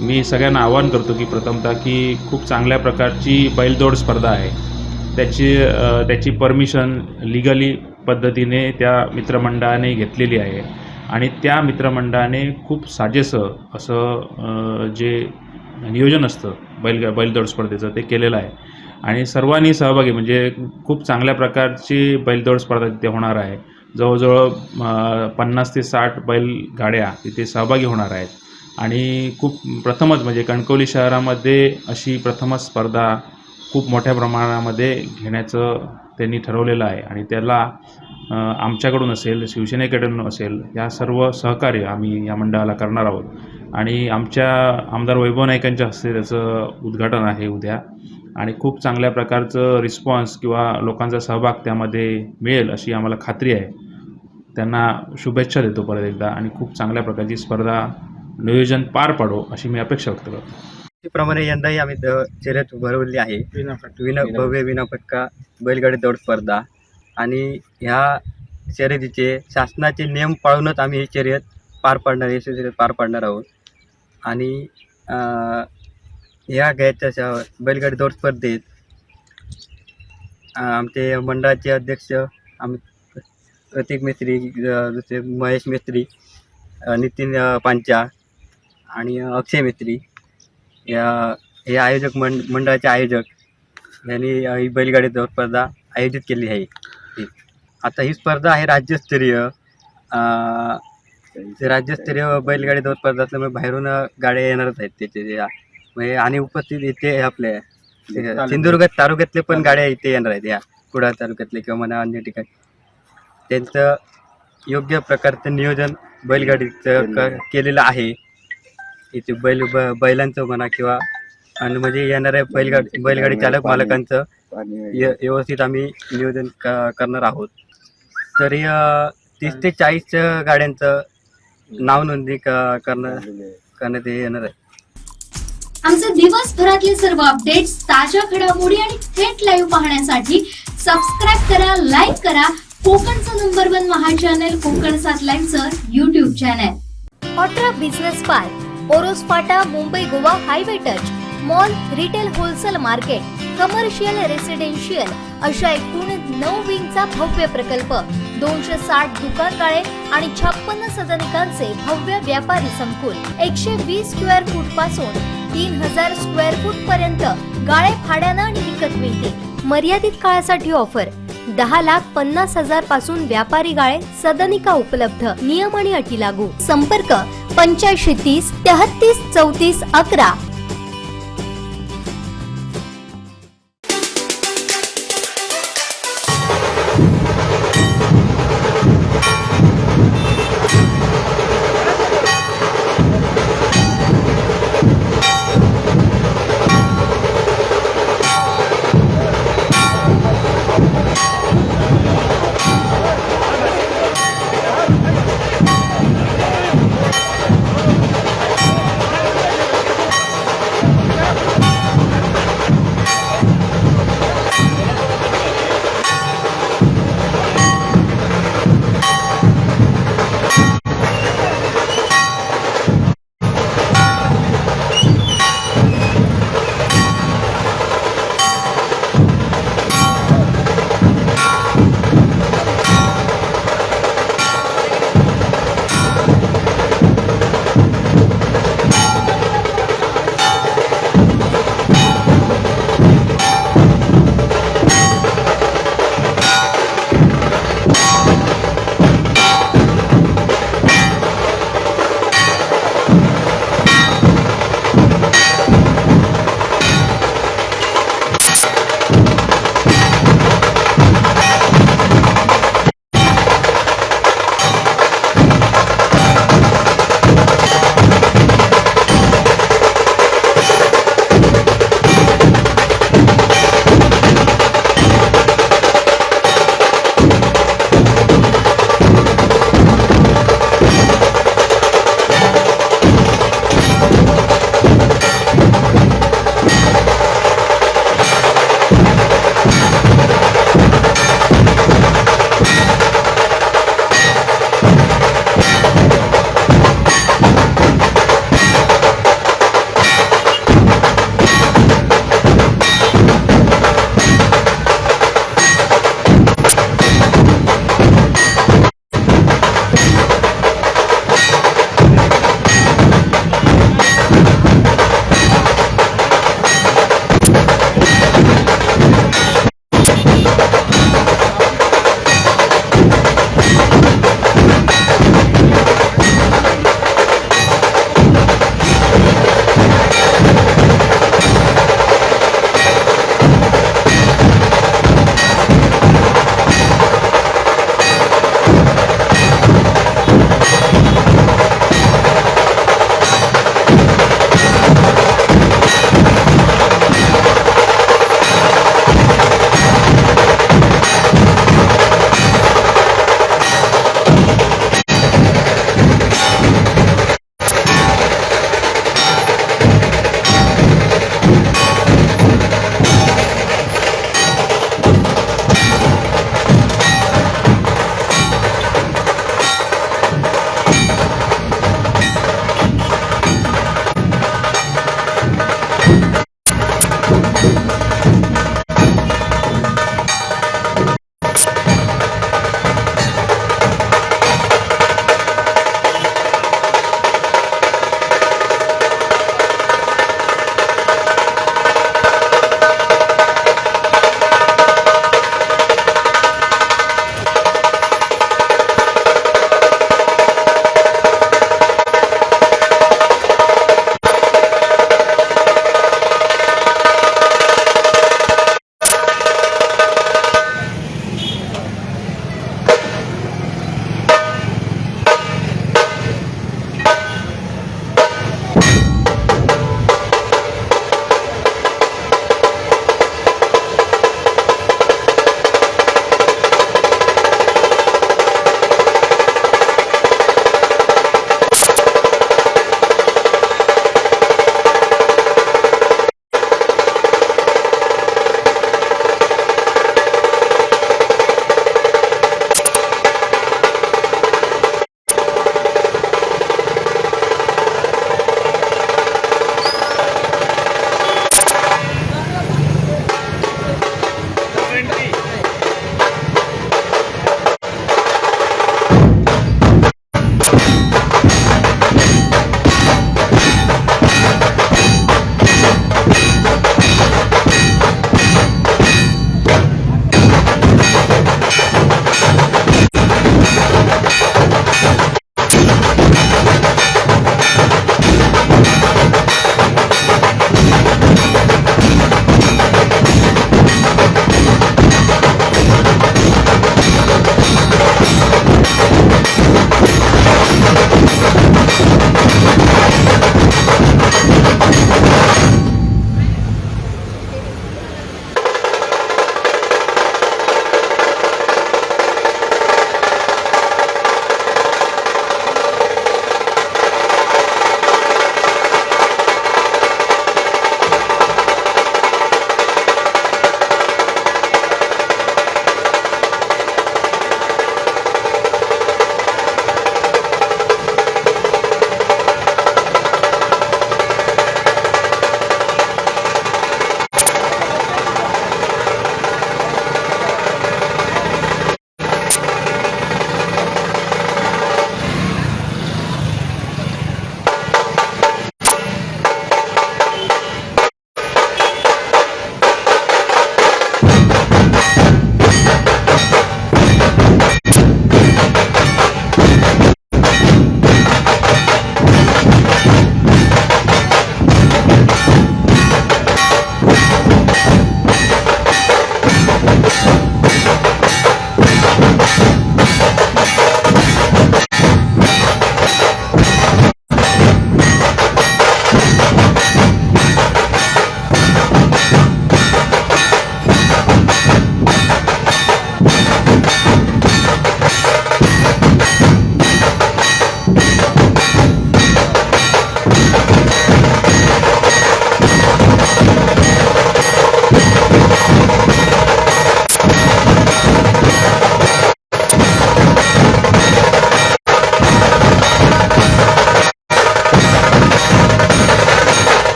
मी सगळ्यांना आवाहन करतो की प्रथमतः की खूप चांगल्या प्रकारची बैलदौड स्पर्धा आहे. त्याची परमिशन लिगली पद्धतीने त्या मित्रमंडळाने घेतलेली आहे आणि त्या मित्रमंडळाने खूप साजेसं असं जे नियोजन असतं बैलदौड स्पर्धेचं ते केलेलं आहे आणि सर्वांनी सहभागी, म्हणजे खूप चांगल्या प्रकारची बैलदौड स्पर्धा तिथे होणार आहे. जवळजवळ 50 ते 60 बैलगाड्या तिथे सहभागी होणार आहेत आणि खूप प्रथमच म्हणजे कणकवली शहरामध्ये अशी प्रथमच स्पर्धा खूप मोठ्या प्रमाणामध्ये घेण्याचं त्यांनी ठरवलेलं आहे आणि त्याला आमच्याकडून असेल, शिवसेनेकडून असेल, या सर्व सहकार्य आम्ही या मंडळाला करणार आहोत. आणि आमच्या आमदार वैभव नाईकांच्या हस्ते त्याचं उद्घाटन आहे उद्या. आणि खूप चांगल्या प्रकारचं रिस्पॉन्स किंवा लोकांचा सहभाग त्यामध्ये मिळेल अशी आम्हाला खात्री आहे. त्यांना शुभेच्छा देतो परत एकदा आणि खूप चांगल्या प्रकारची स्पर्धा नियोजन पार पाडो अशी मी अपेक्षा व्यक्त करतो. त्याप्रमाणे यंदाही आम्ही शर्यत भरवली आहे. भव्य विनापटका बैलगाडी दौड स्पर्धा. आणि ह्या शर्यतीचे शासनाचे नियम पाळूनच आम्ही ही शर्यत पार पाडणार आहोत. आणि ह्या घ्यायच्या बैलगाडी दौड स्पर्धेत आमचे मंडळाचे अध्यक्ष प्रतीक मिस्त्री, दुसरे महेश मिस्त्री, नितीन पांचा आणि अक्षय मिस्त्री हे आयोजक मंडळाचे आयोजक यांनी ही बैलगाडी दौड स्पर्धा आयोजित केली आहे. आता ही स्पर्धा आहे राज्यस्तरीय बैलगाडी दौड स्पर्धा असल्यामुळे बाहेरून गाड्या येणारच आहेत त्याचे. आणि उपस्थित इथे आपल्या सिंधुदुर्ग तालुक्यातले पण गाड्या इथे येणार आहेत. या कुडाळ तालुक्यातले किंवा म्हणा अन्य ठिकाणी त्यांचं योग्य प्रकारचं नियोजन बैलगाडीचं केलेलं आहे. इथे बैलांचं म्हणा किंवा आणि म्हणजे येणाऱ्या बैलगाडी चालक मालकांचं व्यवस्थित आम्ही नियोजन करणार आहोत. तरी 30 ते 40 गाड्यांचं नाव नोंदणी करण्यात येणार आहे. आमचे दिवसभरातले सर्व अपडेट्स, ताज्या घडामोडी आणि थेट लाईव्ह पाहण्यासाठी सबस्क्राईब करा, लाईक करा कोकणचं नंबर 1 महा चॅनल कोकणसाद लाईव्हचं YouTube चॅनल. ऑट्रा बिझनेस पार्क, ओरोस फाटा, Mumbai Goa highway touch, mall, retail wholesale market, commercial, residential अशा एकूण 9 विंगचा भव्य प्रकल्प, 260 दुकानगाळे आणि 56 सदनिकांचे भव्य व्यापारी संकुल, 120 स्क्वेअर फूट पासून 3000 स्क्वेअर फूट पर्यंत गाळे भाड्यानं आणि विकत मिळतील. मर्यादित काळासाठी ऑफर, 10,50,000 पासून व्यापारी गाळे, सदनिका उपलब्ध. नियम आणि अटी लागू. संपर्क 8530 33 34 11.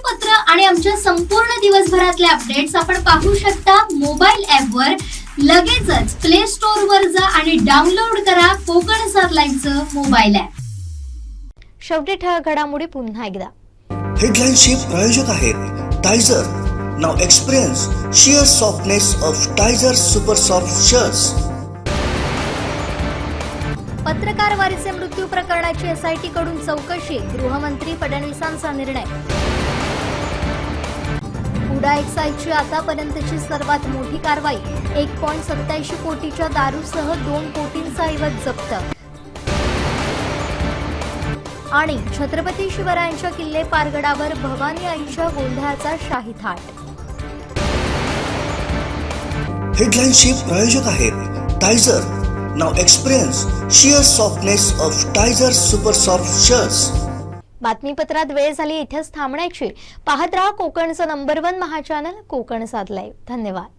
बातमीपत्र आणि आमच्या संपूर्ण दिवसभरातले अपडेट्स आपण पाहू शकता मोबाईल ॲपवर. लगेचच प्ले स्टोअर वर जा आणि डाउनलोड करा कोकणसाद लाईव्हचं मोबाईल ॲप. शेवटी ठळक घडामोडी पुन्हा एकदा. हेडलाईनचे प्रायोजक आहेत टायझर. नाव experience sheer softness of Tyzer super soft shirts. पत्रकार वारीचे मृत्यू प्रकरणाची SIT कडून चौकशी, गृहमंत्री फडणवीसांचा निर्णय. हुडा एक्साईजची आतापर्यंतची सर्वात मोठी कारवाई, 1.87 कोटीच्या दारूसह 2 कोटींचा ऐवज जप्त. आणि छत्रपती शिवरायांच्या किल्ले पारगडावर भवानी आईच्या गोंधळाचा शाही थाट. हेडलाईनचे प्रायोजक आहेत टायझर. नाव experience sheer softness of Tyzer super soft shirts. बातमीपत्रात वेळ झाली इथेच थांबण्याची. पाहत राहा कोकणचं नंबर 1 महाचॅनल कोकणसाद लाईव्ह. धन्यवाद.